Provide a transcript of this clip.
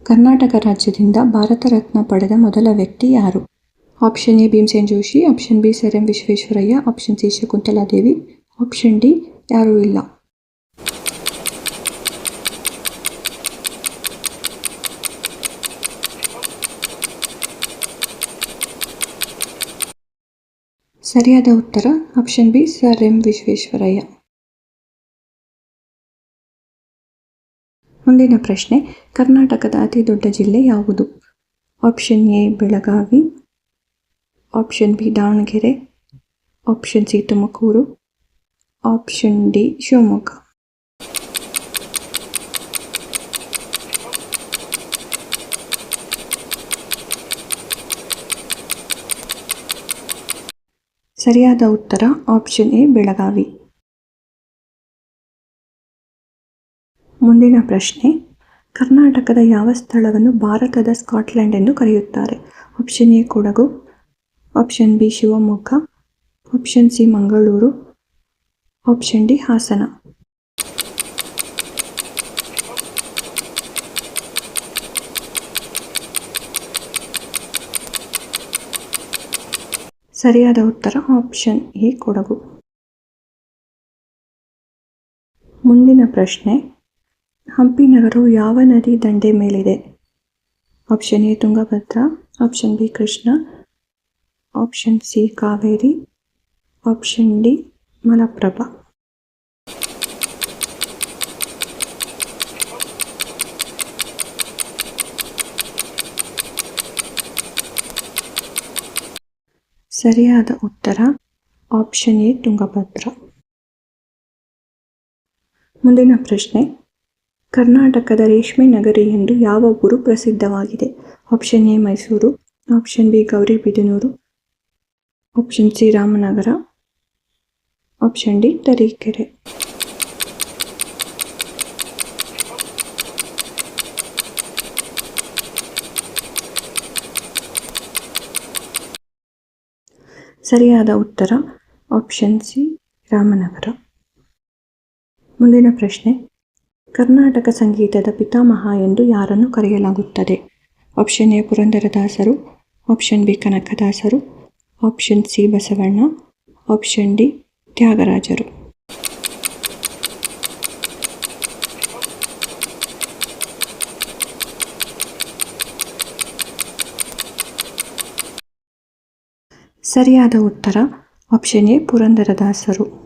ಕರ್ನಾಟಕ ರಾಜ್ಯದಿಂದ ಭಾರತ ರತ್ನ ಪಡೆದ ಮೊದಲ ವ್ಯಕ್ತಿ ಯಾರು? Option A Bhimsen Joshi, option B sir M Visvesvaraya, option C Shakuntala Devi, option D ಯಾರೂ ಇಲ್ಲ. ಸರಿಯಾದ ಉತ್ತರ option B sir M Visvesvaraya. ಮುಂದಿನ ಪ್ರಶ್ನೆ, ಕರ್ನಾಟಕದ ಅತಿ ದೊಡ್ಡ ಜಿಲ್ಲೆ ಯಾವುದು? Option A Belagavi, option B Davanagere, option C Tumakuru, option D Shivamogga. ಸರಿಯಾದ ಉತ್ತರ ಆಪ್ಷನ್ ಎ ಬೆಳಗಾವಿ. ಮುಂದಿನ ಪ್ರಶ್ನೆ, ಕರ್ನಾಟಕದ ಯಾವ ಸ್ಥಳವನ್ನು ಭಾರತದ ಸ್ಕಾಟ್ಲೆಂಡ್ ಎಂದು ಕರೆಯುತ್ತಾರೆ? Option A Kodagu, option B Shivamogga, option C Mangaluru, option D Hassan. ಸರಿಯಾದ ಉತ್ತರ ಆಪ್ಷನ್ ಎ ಕೊಡಗು. ಮುಂದಿನ ಪ್ರಶ್ನೆ, ಹಂಪಿ ನಗರವು ಯಾವ ನದಿ ದಂಡೆ ಮೇಲಿದೆ? Option A Tungabhadra, option B Krishna, option C Kaveri, option D Malaprabha. ಸರಿಯಾದ ಉತ್ತರ ಆಪ್ಷನ್ ಎ ತುಂಗಭದ್ರಾ. ಮುಂದಿನ ಪ್ರಶ್ನೆ, ಕರ್ನಾಟಕದ ರೇಷ್ಮೆ ನಗರಿ ಎಂದು ಯಾವ ಊರು ಪ್ರಸಿದ್ಧವಾಗಿದೆ? Option A Mysuru, option B Gauribidanur, option C Ramanagara, option D Tarikere. ಸರಿಯಾದ ಉತ್ತರ ಆಪ್ಷನ್ ಸಿ ರಾಮನಗರ. ಮುಂದಿನ ಪ್ರಶ್ನೆ, ಕರ್ನಾಟಕ ಸಂಗೀತದ ಪಿತಾಮಹ ಎಂದು ಯಾರನ್ನು ಕರೆಯಲಾಗುತ್ತದೆ? ಆಪ್ಷನ್ ಎ ಪುರಂದರದಾಸರು, ಆಪ್ಷನ್ ಬಿ ಕನಕದಾಸರು, option C Basavanna, option D ತ್ಯಾಗರಾಜರು. ಸರಿಯಾದ ಉತ್ತರ ಆಪ್ಷನ್ ಎ ಪುರಂದರದಾಸರು.